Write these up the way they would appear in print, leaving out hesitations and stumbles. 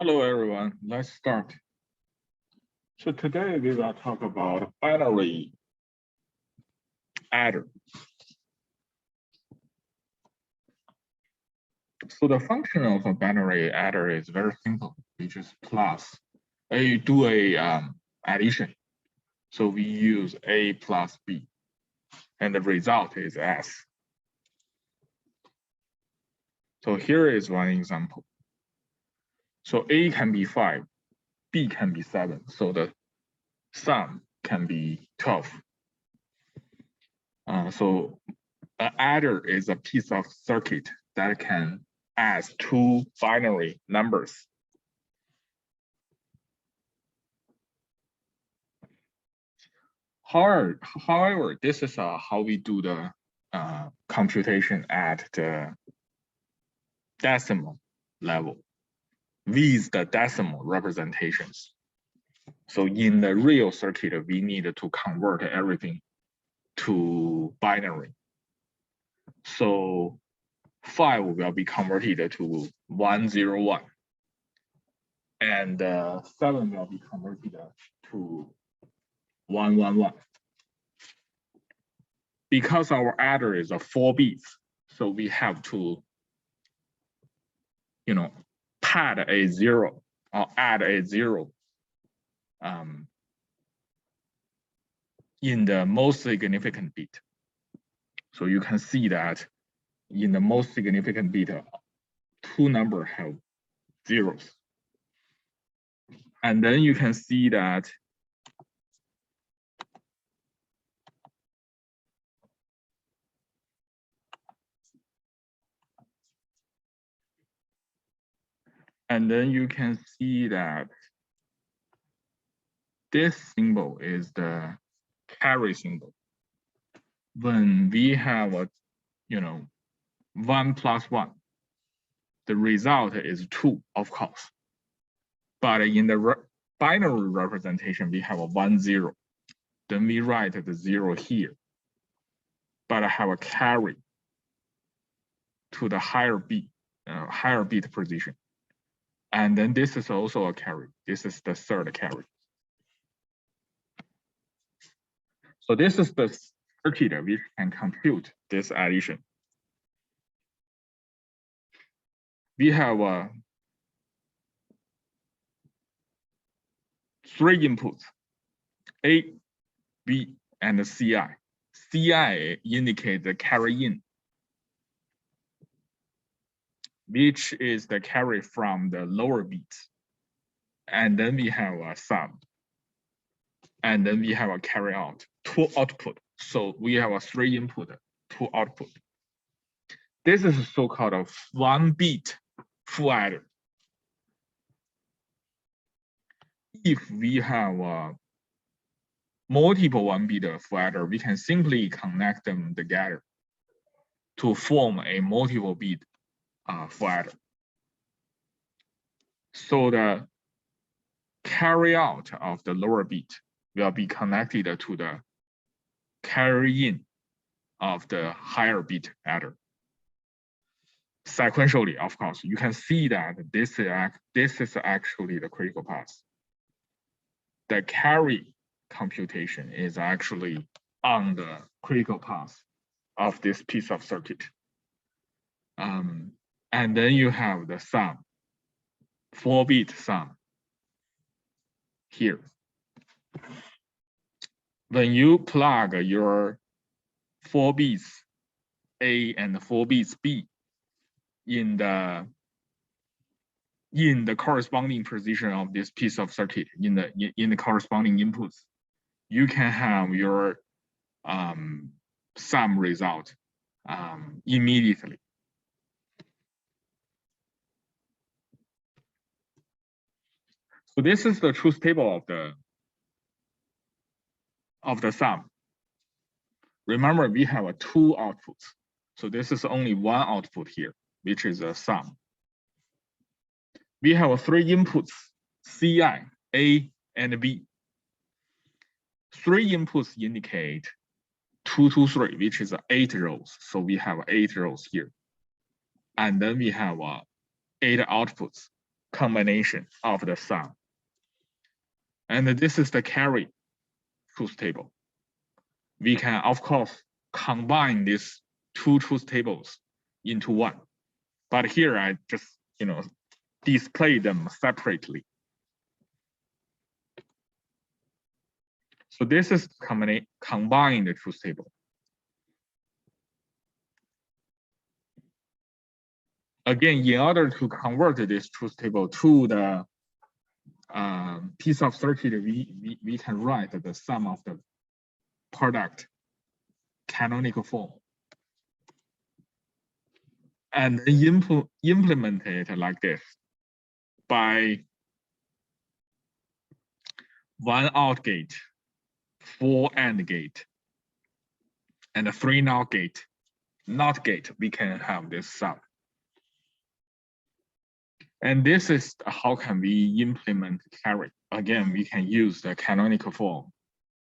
Hello, everyone. Let's start. So today we will talk about binary adder. So the function of a binary adder is very simple. We just do a addition. So we use A plus B, and the result is S. So here is one example. So A can be 5, B can be 7. So the sum can be 12. So an adder is a piece of circuit that can add two binary numbers. However, this is how we do the computation at the decimal level with the decimal representations. So in the real circuit, we need to convert everything to binary. So 5 will be converted to 101, and 7 will be converted to 111. Because our adder is a 4 bits, so we have to, pad a 0 or add a 0 in the most significant bit. So you can see that in the most significant bit, two numbers have zeros. And then you can see that this symbol is the carry symbol. When we have a, 1 plus 1, the result is 2, of course. But in the binary representation, we have a 1, 0. Then we write the 0 here. But I have a carry to the higher bit position. And then this is also a carry. This is the third carry. So this is the circuit which can compute this addition. We have 3 inputs, A, B, and CI. CI indicates the carry in, which is the carry from the lower bits. And then we have a sum. And then we have a carry out, 2 output. So we have a 3 input, 2 output. This is so-called a 1-bit full adder. If we have multiple 1-bit full adder, we can simply connect them together to form a multiple bit full adder. So the carry out of the lower bit will be connected to the carry in of the higher bit adder. Sequentially, of course, you can see that this is actually the critical path. The carry computation is actually on the critical path of this piece of circuit. And then you have the sum, 4-bit sum here. When you plug your 4 bits A and 4 bits B in the corresponding position of this piece of circuit in the corresponding inputs, you can have your sum result immediately. So this is the truth table of the sum. Remember, we have 2 outputs. So this is only 1 output here, which is a sum. We have 3 inputs, CI, A, and B. 3 inputs indicate 2, 2, 3, which is 8 rows. So we have 8 rows here. And then we have 8 outputs. combination of the sum. And this is the carry truth table. We can, of course, combine these two truth tables into one. But here I just, display them separately. So this is combine the truth table. Again, in order to convert this truth table to the piece of circuit, we can write the sum of the product canonical form. And implement it like this by 1 OR gate, 4 AND gate, and a 3 NOT gate. NOT gate, we can have this sum. And this is how can we implement carry. Again, we can use the canonical form,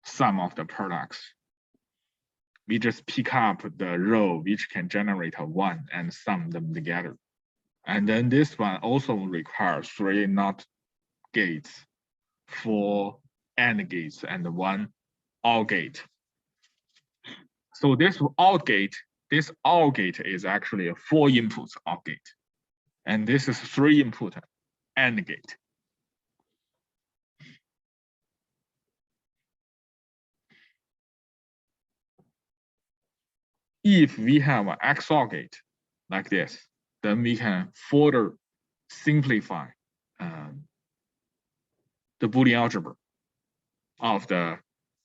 sum of the products. We just pick up the row which can generate a 1 and sum them together. And then this one also requires 3 NOT gates, 4 AND gates, and 1 OR gate. So this OR gate is actually a 4 inputs OR gate. And this is 3 input AND gate. If we have an XOR gate like this, then we can further simplify the Boolean algebra of the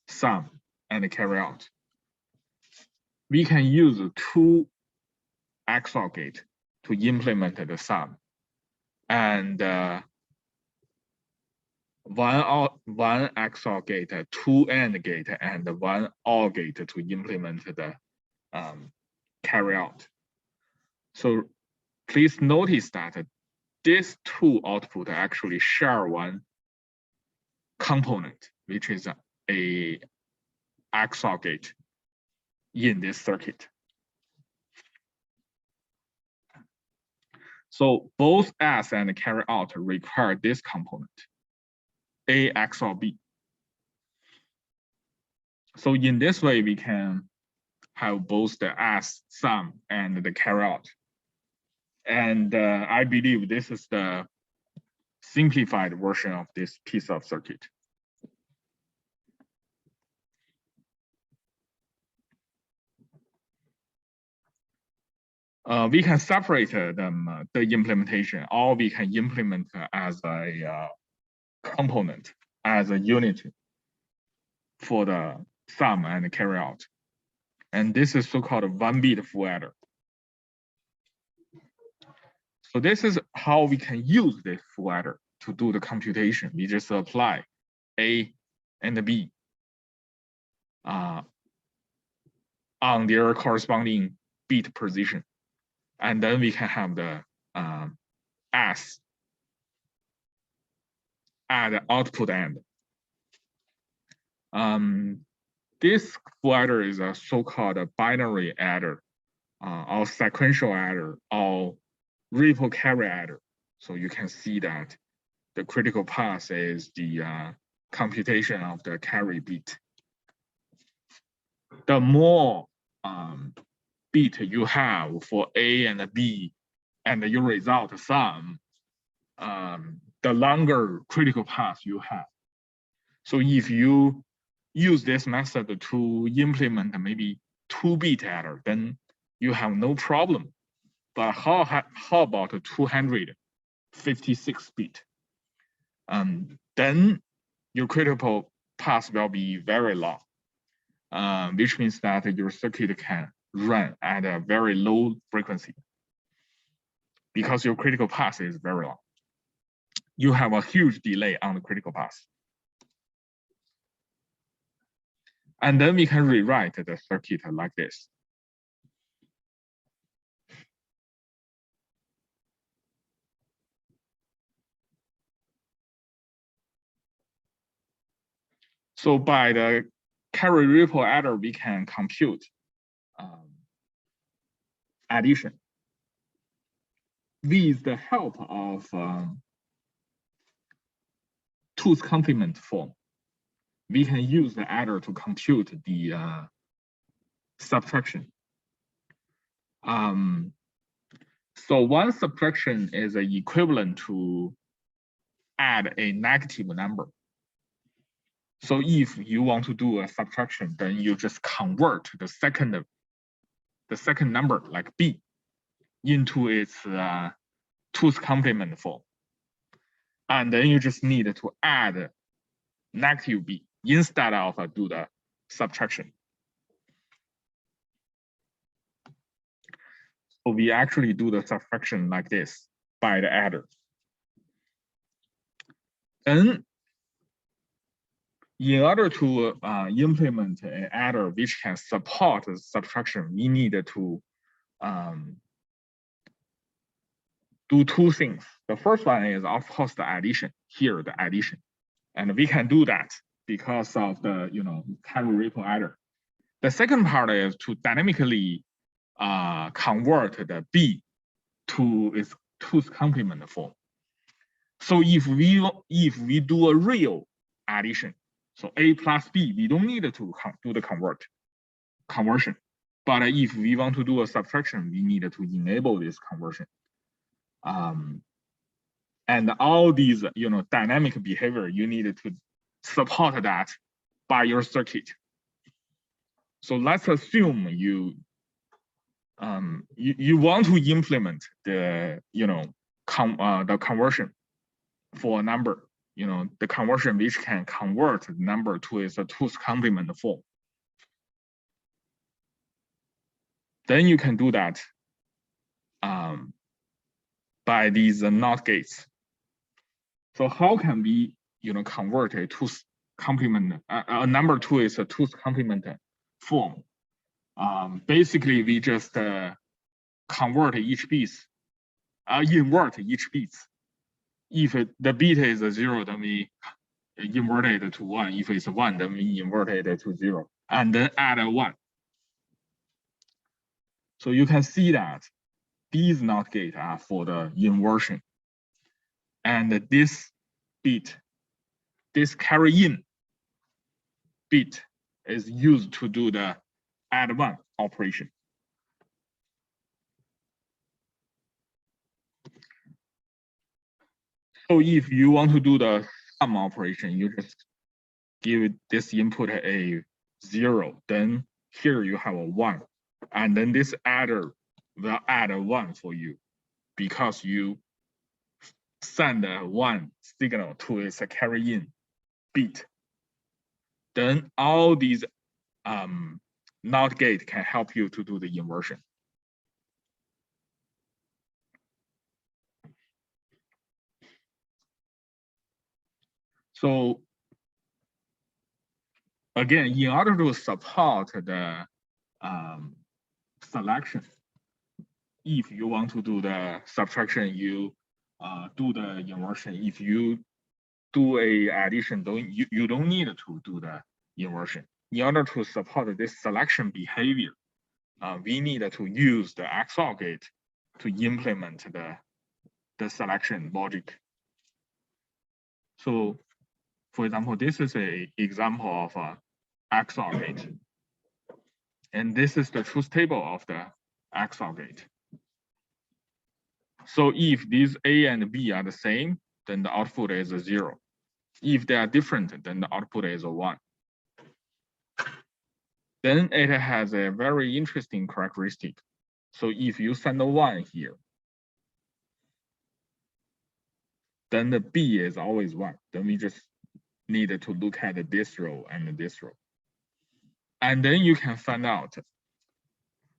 sum and the carry out. We can use 2 XOR gate to implement the sum, and 1 XOR gate, 2 AND gate, and 1 OR gate to implement the carry out. So please notice that these 2 output actually share one component, which is a XOR gate in this circuit. So both S and carry out require this component, A XOR B. So in this way, we can have both the S sum and the carry out. And I believe this is the simplified version of this piece of circuit. We can separate them, the implementation, or we can implement as a component, as a unit for the sum and carry out. And this is so-called 1-bit full adder. So this is how we can use this full adder to do the computation. We just apply A and B on their corresponding bit position. And then we can have the S at the output end. This full adder is a so-called binary adder, or sequential adder, or ripple carry adder. So you can see that the critical path is the computation of the carry bit. The more bit you have for A and B and your result sum, the longer critical path you have. So if you use this method to implement maybe 2-bit adder, then you have no problem. But how about 256-bit? Then your critical path will be very long, which means that your circuit can run at a very low frequency because your critical path is very long. You have a huge delay on the critical path. And then we can rewrite the circuit like this. So by the carry ripple adder, we can compute addition with the help of two's complement form, we can use the adder to compute the subtraction. So one subtraction is equivalent to add a negative number. So if you want to do a subtraction, then you just convert the second number, like b, into its two's complement form. And then you just need to add negative b instead of do the subtraction. So we actually do the subtraction like this by the adder. Then in order to implement an adder which can support the subtraction, we need to do two things. The first one is, of course, the addition. Here, the addition, and we can do that because of the carry ripple adder. The second part is to dynamically convert the b to its two's complement form. So if we do a real addition, so a plus b, we don't need to do the conversion. But if we want to do a subtraction, we need to enable this conversion. And all these dynamic behavior, you need to support that by your circuit. So let's assume you want to implement the the conversion for a number, the conversion which can convert the number to its two's complement form. Then you can do that by these NOT gates. So how can we convert a two's complement a number to its two's complement form? Basically, we just convert each bit, invert each bit. If the beta is a 0, then we invert it to 1. If it's 1, then we invert it to 0, and then add a 1. So you can see that these NOT gates are for the inversion, and this bit, this carry in bit, is used to do the add 1 operation. So if you want to do the sum operation, you just give this input a 0, then here you have a 1, and then this adder will add a 1 for you because you send a 1 signal to its carry in bit. Then all these NOT gate can help you to do the inversion. So again, in order to support the selection, if you want to do the subtraction, you do the inversion. If you do a addition, you don't need to do the inversion. In order to support this selection behavior, we need to use the XOR gate to implement the selection logic. So, for example, this is an example of a XOR gate, and this is the truth table of the XOR gate. So if these A and B are the same, then the output is a 0. If they are different, then the output is a 1. Then it has a very interesting characteristic. So if you send a 1 here, then the B is always 1. Then we just need to look at this row and this row. And then you can find out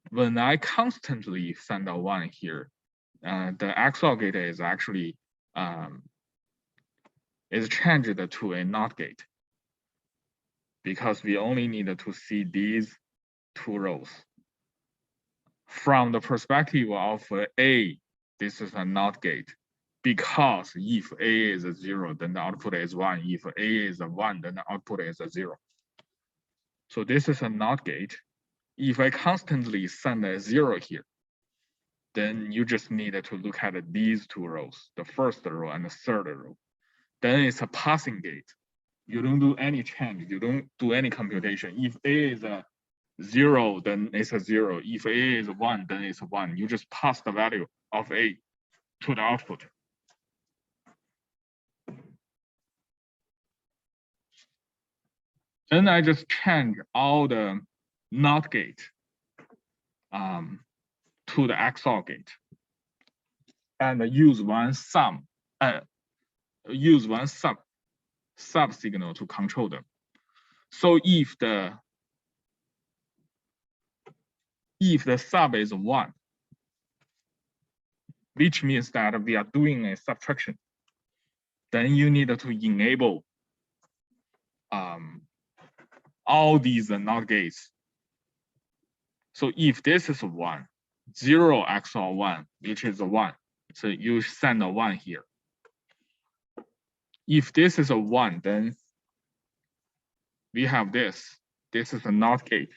when I constantly send a 1 here, the XOR gate is actually is changed to a NOT gate because we only need to see these 2 rows. From the perspective of A, this is a NOT gate because if A is a 0, then the output is 1. If A is a 1, then the output is a 0. So this is a NOT gate. If I constantly send a 0 here, then you just need to look at these 2 rows, the first row and the third row. then it's a passing gate. You don't do any change, you don't do any computation. If A is a 0, then it's a 0. If A is 1, then it's 1. You just pass the value of A to the output. Then I just change all the NOT gate to the XOR gate, and use one sub signal to control them. So if the sub is 1, which means that we are doing a subtraction, then you need to enable all these NOT gates. So if this is 1, 0 XOR 1, which is a 1, so you send a 1 here. If this is a 1, then we have this. This is a NOT gate.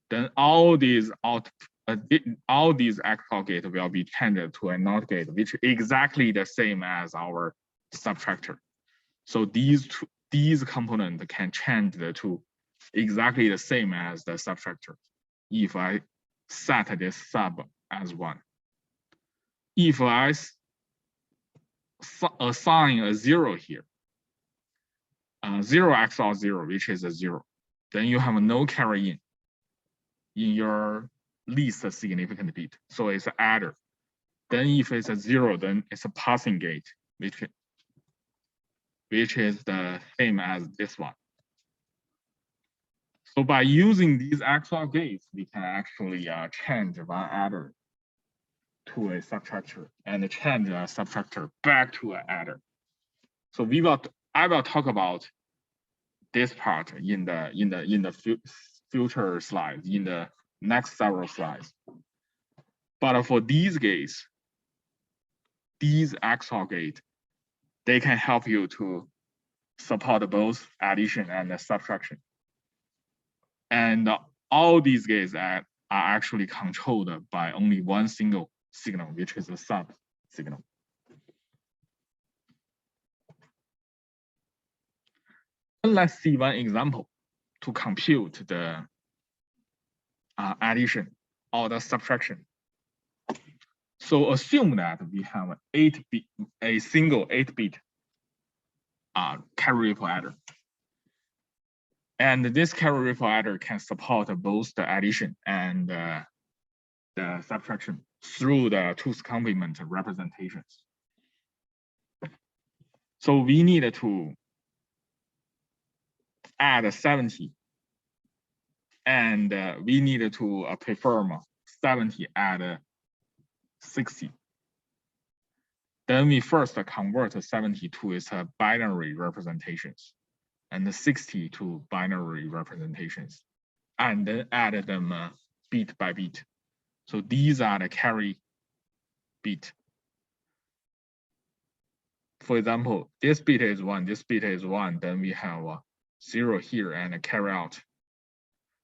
Then all these XOR gate will be changed to a NOT gate, which is exactly the same as our subtractor. So these components can change to exactly the same as the subtractor if I set this sub as 1. If I assign a 0 here, 0 XOR 0, which is a 0, then you have no carry in your least significant bit. So it's an adder. Then if it's a 0, then it's a passing gate, which is the same as this one. So by using these XOR gates, we can actually change one adder to a subtractor and change a subtractor back to an adder. So I will talk about this part in the future slides, in the next several slides. But for these gates, these XOR gates, they can help you to support both addition and subtraction. And all these gates are actually controlled by only one single signal, which is a sub signal. And let's see one example to compute the addition or the subtraction. So assume that we have a single 8-bit carry ripple adder. And this carry ripple adder can support both the addition and the subtraction through the two's complement representations. So we need to add 70, and we need to perform 70 add 60. Then we first convert 70 to its binary representations, and the 60 to binary representations, and then add them bit by bit. So these are the carry bit. For example, this bit is 1, this bit is 1, then we have 0 here and a carry out.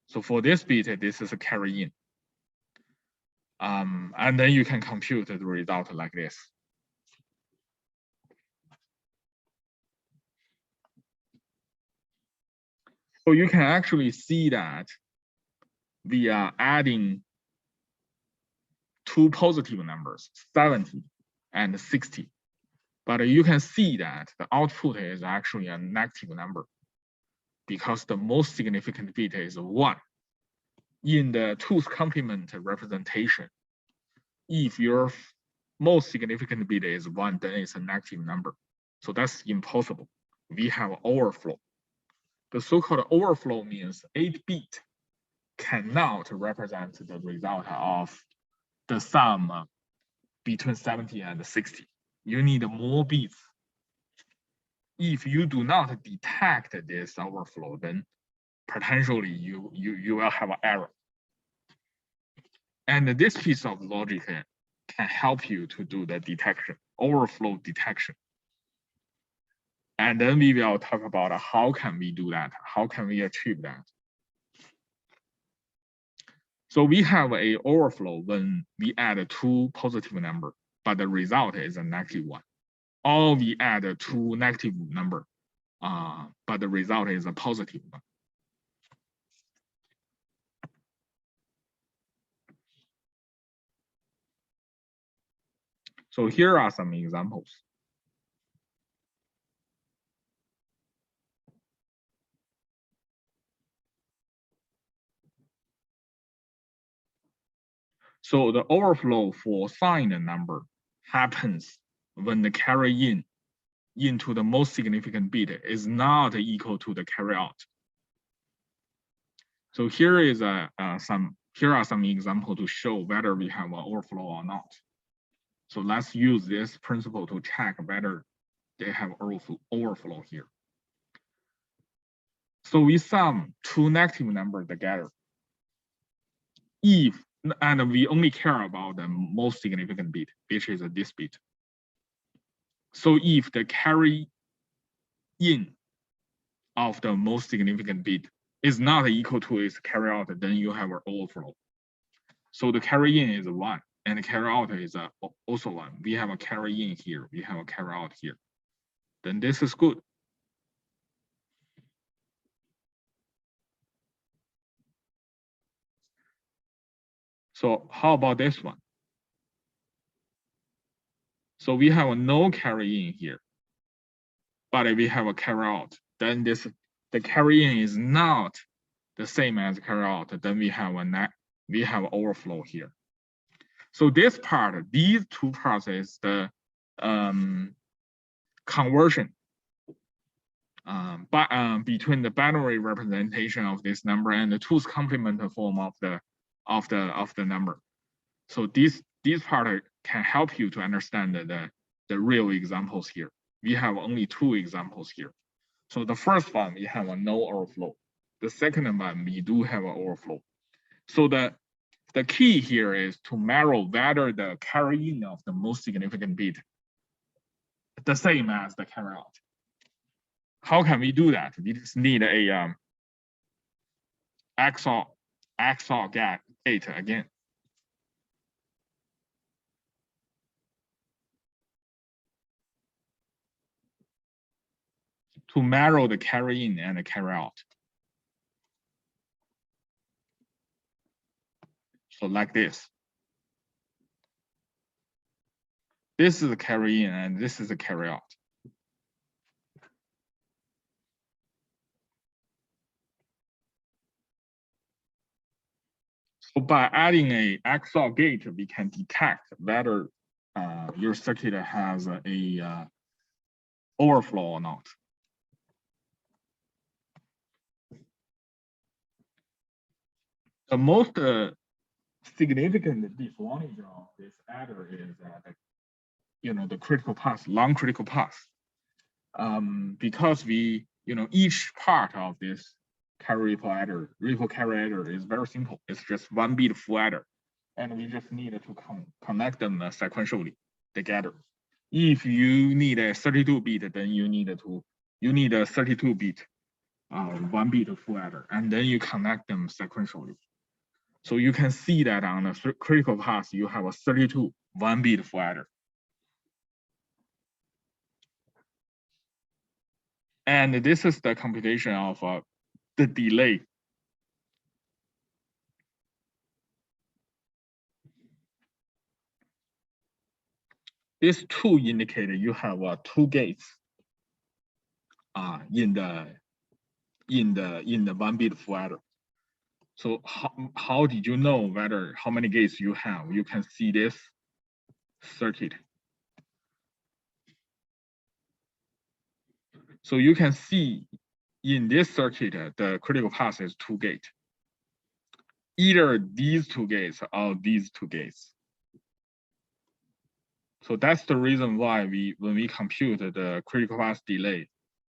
So for this bit, this is a carry in. And then you can compute the result like this. So you can actually see that we are adding two positive numbers, 70 and 60. But you can see that the output is actually a negative number because the most significant bit is 1. In the two's complement representation, if your most significant bit is 1, then it's a negative number. So that's impossible. We have overflow. The so-called overflow means 8-bit cannot represent the result of the sum between 70 and 60. You need more bits. If you do not detect this overflow, then potentially you will have an error. And this piece of logic can help you to do the detection, overflow detection. And then we will talk about how can we do that? How can we achieve that? So we have a overflow when we add 2 positive numbers, but the result is a negative 1. or we add two negative number, but the result is a positive one. So here are some examples. So the overflow for signed number happens when the carry in into the most significant bit is not equal to the carry out. So here is here are some examples to show whether we have an overflow or not. So let's use this principle to check whether they have overflow here. So we sum two negative numbers together. And we only care about the most significant bit, which is this bit. So if the carry in of the most significant bit is not equal to its carry out, then you have an overflow. So the carry in is 1 and the carry out is also 1. We have a carry in here, we have a carry out here. Then this is good. So how about this one? So we have no carry in here, but we have a carry out. Then the carry in is not the same as carry out. Then we have overflow here. So this part, these two parts is the conversion between the binary representation of this number and the 2's complement form of the number. So this part can help you to understand the real examples here. We have only 2 examples here. So the first one, we have a no overflow. The second one, we do have an overflow. So the key here is to narrow whether the carry in of the most significant bit the same as the carry out. How can we do that? We just need a XOR gate again. To narrow the carry in and the carry out. So like this. This is the carry in and this is the carry out. So by adding a XOR gate, we can detect whether your circuit has a overflow or not. The most significant disadvantage of this adder is that the critical path, long critical path, because each part of this ripple carry adder is very simple. It's just 1 bit full adder, and we just need to connect them sequentially together. If you need a 32 bit, then you need a 32 bit 1 bit full adder, and then you connect them sequentially. So you can see that on the critical path, you have a 32 1 bit full adder. And this is the computation of the delay. This 2 indicated you have 2 gates in the 1 bit full adder. So how did you know how many gates you have? You can see this circuit. So you can see in this circuit, the critical path is 2 gates. Either these 2 gates or these 2 gates. So that's the reason why when we compute the critical path delay,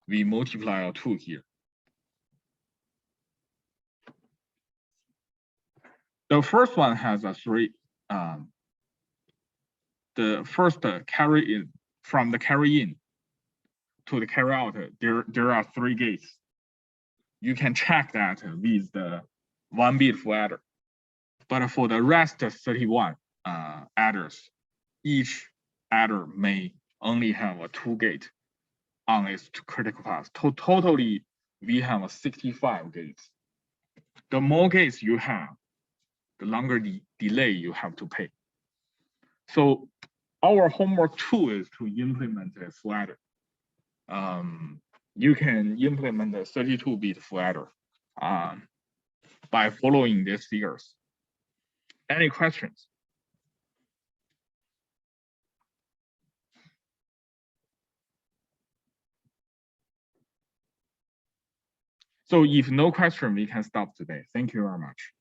we multiply our 2 here. The first one has a 3. The first carry in from the carry in to the carry out, there are 3 gates. You can check that with the 1 bit full adder. But for the rest 31 adders, each adder may only have a 2 gate on its critical path. Totally, we have 65 gates. The more gates you have, the longer the delay you have to pay. So our homework 2 is to implement a full adder. You can implement a 32-bit full adder by following these figures. Any questions? So if no question, we can stop today. Thank you very much.